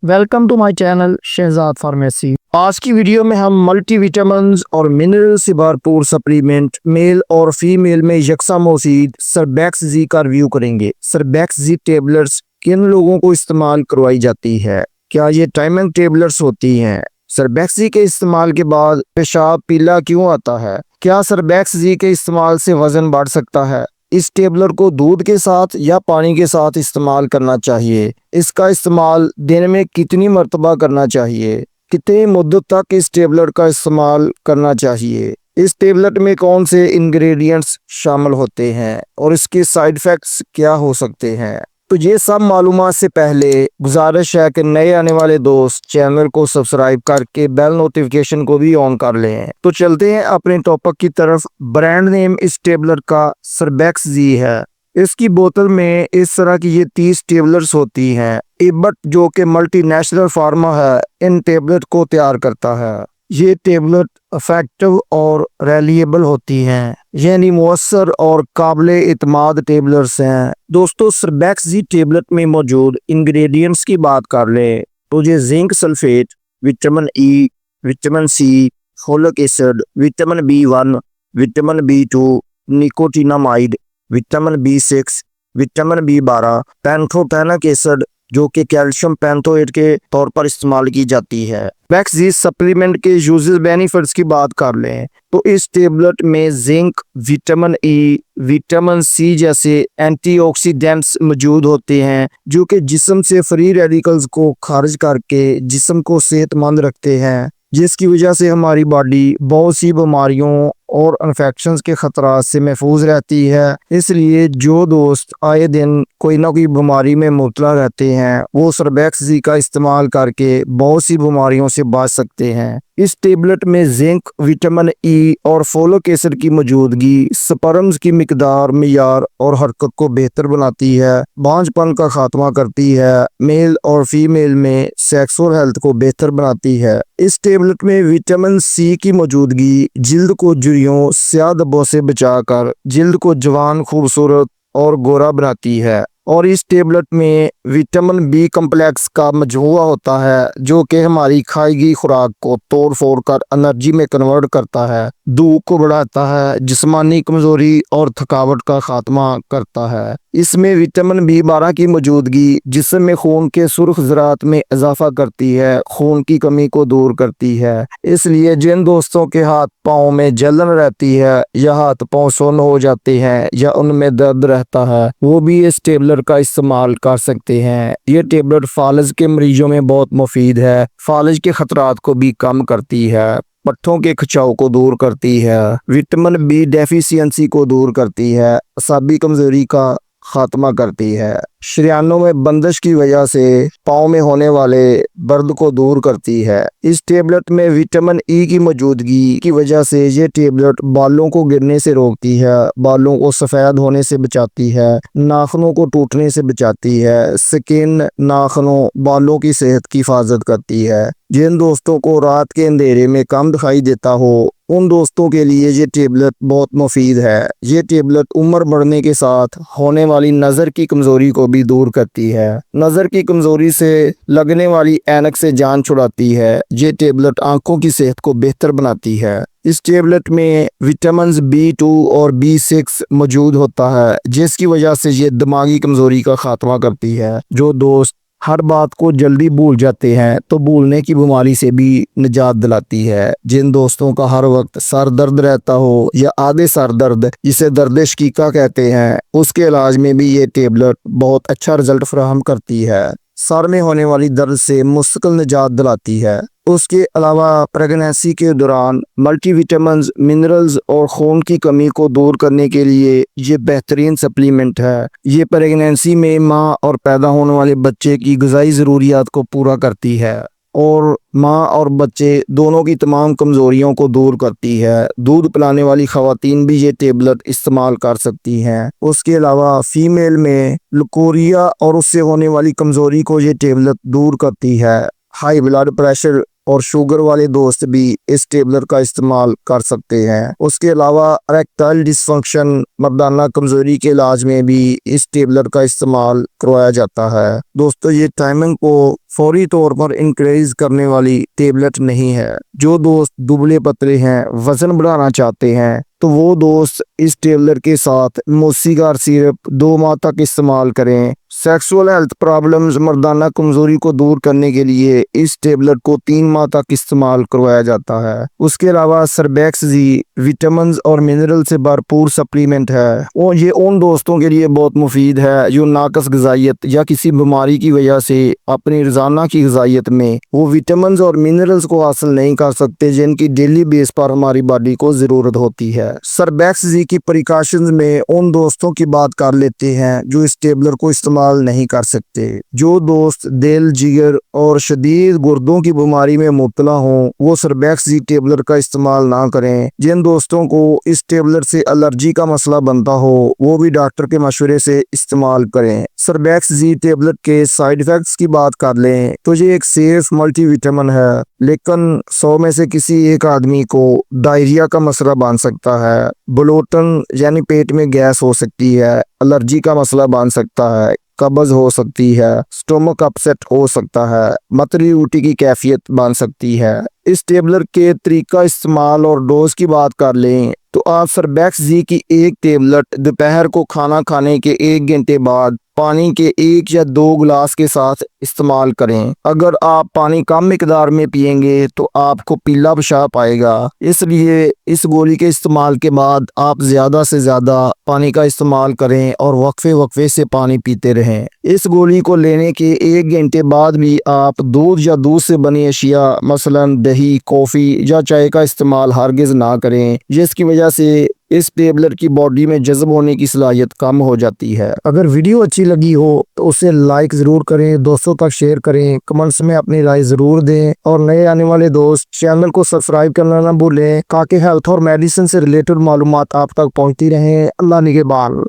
Welcome to my channel Shahzad pharmacy. آج کی video میں ہم ملٹی وٹامنز اور منرل سے بھرپور سپلیمنٹ میل اور فیمیل میں یکساں مفید سربیکس زی کا ریویو کریں گے۔ سربیکس زی ٹیبلٹس کن لوگوں کو استعمال کروائی جاتی ہے؟ کیا یہ ٹائمنگ ٹیبلٹس ہوتی ہیں؟ سربیکس زی کے استعمال کے بعد پیشاب پیلا کیوں آتا ہے؟ کیا سربیکس زی کے استعمال سے وزن بڑھ سکتا ہے؟ اس ٹیبلٹ کو دودھ کے ساتھ یا پانی کے ساتھ استعمال کرنا چاہیے؟ اس کا استعمال دن میں کتنی مرتبہ کرنا چاہیے؟ کتنی مدت تک اس ٹیبلٹ کا استعمال کرنا چاہیے؟ اس ٹیبلٹ میں کون سے انگریڈینٹس شامل ہوتے ہیں اور اس کے سائیڈ ایفیکٹس کیا ہو سکتے ہیں؟ تو یہ سب معلومات سے پہلے گزارش ہے کہ نئے آنے والے دوست چینل کو سبسکرائب کر کے بیل نوٹیفیکیشن کو بھی آن کر لیں۔ تو چلتے ہیں اپنے ٹاپک کی طرف۔ برانڈ نیم اس ٹیبلٹ کا سربیکس زی ہے۔ اس کی بوتل میں اس طرح کی یہ 30 ٹیبلٹس ہوتی ہیں۔ ایبٹ جو کہ ملٹی نیشنل فارما ہے ان ٹیبلٹ کو تیار کرتا ہے۔ یہ ٹیبلٹ افیکٹو اور ریلیبل ہوتی ہیں، یعنی مؤثر اور قابل اعتماد ٹیبلٹس ہیں۔ دوستو سربیکس زی ٹیبلٹ میں موجود انگریڈینٹس کی بات کر لیں تو یہ zinc sulphate, vitamin E, vitamin C, folic acid, vitamin B1، vitamin B2، nicotinamide, vitamin B6، vitamin B12، pantothenic acid جو کہ کیلشیم پینتوئٹ کے طور پر استعمال کی جاتی ہے۔ سربیکس زی سپلیمنٹ کے یوزز بینیفٹس کی بات کر لیں تو اس ٹیبلٹ میں zinc, vitamin E, vitamin C جیسے اینٹی آکسیڈنٹس موجود ہوتے ہیں جو کہ جسم سے فری ریڈیکلز کو خارج کر کے جسم کو صحت مند رکھتے ہیں، جس کی وجہ سے ہماری باڈی بہت سی بیماریوں اور انفیکشنز کے خطرات سے محفوظ رہتی ہے۔ اس لیے جو دوست آئے دن کوئی نہ کوئی بیماری میں مبتلا رہتے ہیں وہ سربیکس زی کا استعمال کر کے بہت سی بیماریوں سے بچ سکتے ہیں۔ اس ٹیبلٹ میں زنک، وٹامن ای اور فولک ایسڈ کی موجودگی سپرمز کی مقدار، معیار اور حرکت کو بہتر بناتی ہے، بانجھ پن کا خاتمہ کرتی ہے، میل اور فیمیل میں سیکسول ہیلتھ کو بہتر بناتی ہے۔ اس ٹیبلٹ میں وٹامن سی کی موجودگی جلد کو جریوں، سیاہ دھبوں سے بچا کر جلد کو جوان، خوبصورت اور گورا بناتی ہے، اور اس ٹیبلٹ میں وٹامن بی کمپلیکس کا مجموعہ ہوتا ہے جو کہ ہماری کھائی گئی خوراک کو توڑ پھوڑ کر انرجی میں کنورٹ کرتا ہے، بھوک کو بڑھاتا ہے، جسمانی کمزوری اور تھکاوٹ کا خاتمہ کرتا ہے۔ اس میں وٹامن B12 کی موجودگی جسم میں خون کے سرخ ذرات میں اضافہ کرتی ہے، خون کی کمی کو دور کرتی ہے۔ اس لیے جن دوستوں کے ہاتھ پاؤں میں جلن رہتی ہے یا ہاتھ پاؤں سن ہو جاتے ہیں یا ان میں درد رہتا ہے وہ بھی اس ٹیبلٹ کا استعمال کر سکتے ہیں۔ یہ ٹیبلٹ فالج کے مریضوں میں بہت مفید ہے، فالج کے خطرات کو بھی کم کرتی ہے، پٹھوں کے کھچاؤ کو دور کرتی ہے، وٹامن B ڈیفیشینسی کو دور کرتی ہے، اعصابی کمزوری کا خاتمہ کرتی ہے، شریانوں میں بندش کی وجہ سے پاؤں میں ہونے والے درد کو دور کرتی ہے۔ اس ٹیبلٹ میں وٹامن ای کی موجودگی کی وجہ سے یہ ٹیبلٹ بالوں کو گرنے سے روکتی ہے، بالوں کو سفید ہونے سے بچاتی ہے، ناخنوں کو ٹوٹنے سے بچاتی ہے، سکن، ناخنوں، بالوں کی صحت کی حفاظت کرتی ہے۔ جن دوستوں کو رات کے اندھیرے میں کم دکھائی دیتا ہو ان دوستوں کے لیے یہ ٹیبلٹ بہت مفید ہے۔ یہ ٹیبلٹ عمر بڑھنے کے ساتھ ہونے والی نظر کی کمزوری کو بھی دور کرتی ہے، نظر کی کمزوری سے لگنے والی اینک سے جان چھڑاتی ہے۔ یہ ٹیبلٹ آنکھوں کی صحت کو بہتر بناتی ہے۔ اس ٹیبلٹ میں وٹامنز B2 اور B6 موجود ہوتا ہے جس کی وجہ سے یہ دماغی کمزوری کا خاتمہ کرتی ہے۔ جو دوست ہر بات کو جلدی بھول جاتے ہیں تو بھولنے کی بیماری سے بھی نجات دلاتی ہے۔ جن دوستوں کا ہر وقت سر درد رہتا ہو یا آدھے سر درد جسے درد شقیقہ کہتے ہیں اس کے علاج میں بھی یہ ٹیبلٹ بہت اچھا رزلٹ فراہم کرتی ہے، سر میں ہونے والی درد سے مستقل نجات دلاتی ہے۔ اس کے علاوہ پریگنینسی کے دوران ملٹی وٹامنز، منرلز اور خون کی کمی کو دور کرنے کے لیے یہ بہترین سپلیمنٹ ہے۔ یہ پریگنینسی میں ماں اور پیدا ہونے والے بچے کی غذائی ضروریات کو پورا کرتی ہے اور ماں اور بچے دونوں کی تمام کمزوریوں کو دور کرتی ہے۔ دودھ پلانے والی خواتین بھی یہ ٹیبلٹ استعمال کر سکتی ہیں۔ اس کے علاوہ فیمیل میں لکوریا اور اس سے ہونے والی کمزوری کو یہ ٹیبلٹ دور کرتی ہے۔ ہائی بلڈ پریشر اور شوگر والے دوست بھی اس ٹیبلٹ کا استعمال کر سکتے ہیں۔ اس کے علاوہ اریکٹائل ڈسفنکشن، مردانہ کمزوری کے علاج میں بھی اس ٹیبلٹ کا استعمال کروایا جاتا ہے۔ دوستو یہ ٹائمنگ کو فوری طور پر انکریز کرنے والی ٹیبلٹ نہیں ہے۔ جو دوست دبلے پتلے ہیں، وزن بڑھانا چاہتے ہیں، تو وہ دوست اس ٹیبلٹ کے ساتھ موسیگار سیرپ 2 ماہ تک استعمال کریں۔ سیکسول ہیلتھ پرابلمز، مردانہ کمزوری کو دور کرنے کے لیے اس ٹیبلٹ کو 3 ماہ تک استعمال کروایا جاتا ہے۔ اس کے علاوہ سربیکس زی وٹامنز اور منرل سے بھرپور سپلیمنٹ ہے، اور یہ ان دوستوں کے لیے بہت مفید ہے جو ناقص غذائیت یا کسی بیماری کی وجہ سے اپنی روزانہ کی غذائیت میں وہ وٹامنز اور منرلز کو حاصل نہیں کر سکتے جن کی ڈیلی بیس پر ہماری باڈی کو ضرورت ہوتی ہے۔ سربیکس زی کی پریکاشنز میں ان دوستوں کی بات کر لیتے ہیں جو اس ٹیبلٹ کو استعمال نہیں کر سکتے۔ جو دوست دل، جگر اور شدید گردوں کی بیماری میں مبتلا ہوں وہ سربیکس زی ٹیبلٹ کا استعمال نہ کریں۔ جن دوستوں کو اس ٹیبلٹ سے الرجی کا مسئلہ بنتا ہو وہ بھی ڈاکٹر کے مشورے سے استعمال کریں۔ سربیکس زی ٹیبلٹ کے سائیڈ ایفیکٹس کی بات کر لیں تو یہ ایک سیف ملٹی وٹامن ہے، لیکن 100 میں سے کسی ایک آدمی کو ڈائریا کا مسئلہ بن سکتا ہے، بلوٹن یعنی پیٹ میں گیس ہو سکتی ہے، الرجی کا مسئلہ بن سکتا ہے، قبض ہو سکتی ہے، سٹومک اپسیٹ ہو سکتا ہے، متلی الٹی کی کیفیت بن سکتی ہے۔ اس ٹیبلٹ کے طریقہ استعمال اور ڈوز کی بات کر لیں تو آپ سربیکس زی کی ایک ٹیبلٹ دوپہر کو کھانا کھانے کے 1 گھنٹے بعد پانی کے 1 یا 2 گلاس کے ساتھ استعمال کریں۔ اگر آپ پانی کم مقدار میں پئیں گے تو آپ کو پیلا پیشاب آئے گا، اس لیے اس گولی کے استعمال کے بعد آپ زیادہ سے زیادہ پانی کا استعمال کریں اور وقفے سے پانی پیتے رہیں۔ اس گولی کو لینے کے 1 گھنٹے بعد بھی آپ دودھ یا دودھ سے بنی اشیاء مثلا دہی، کافی یا چائے کا استعمال ہرگز نہ کریں، جس کی وجہ سے اس ٹیبلٹ کی باڈی میں جذب ہونے کی صلاحیت کم ہو جاتی ہے۔ اگر ویڈیو اچھی لگی ہو تو اسے لائک ضرور کریں، دوستوں تک شیئر کریں، کمنٹس میں اپنی رائے ضرور دیں، اور نئے آنے والے دوست چینل کو سبسکرائب کرنا نہ بھولیں تاکہ ہیلتھ اور میڈیسن سے ریلیٹڈ معلومات آپ تک پہنچتی رہیں۔ اللہ نگہبان۔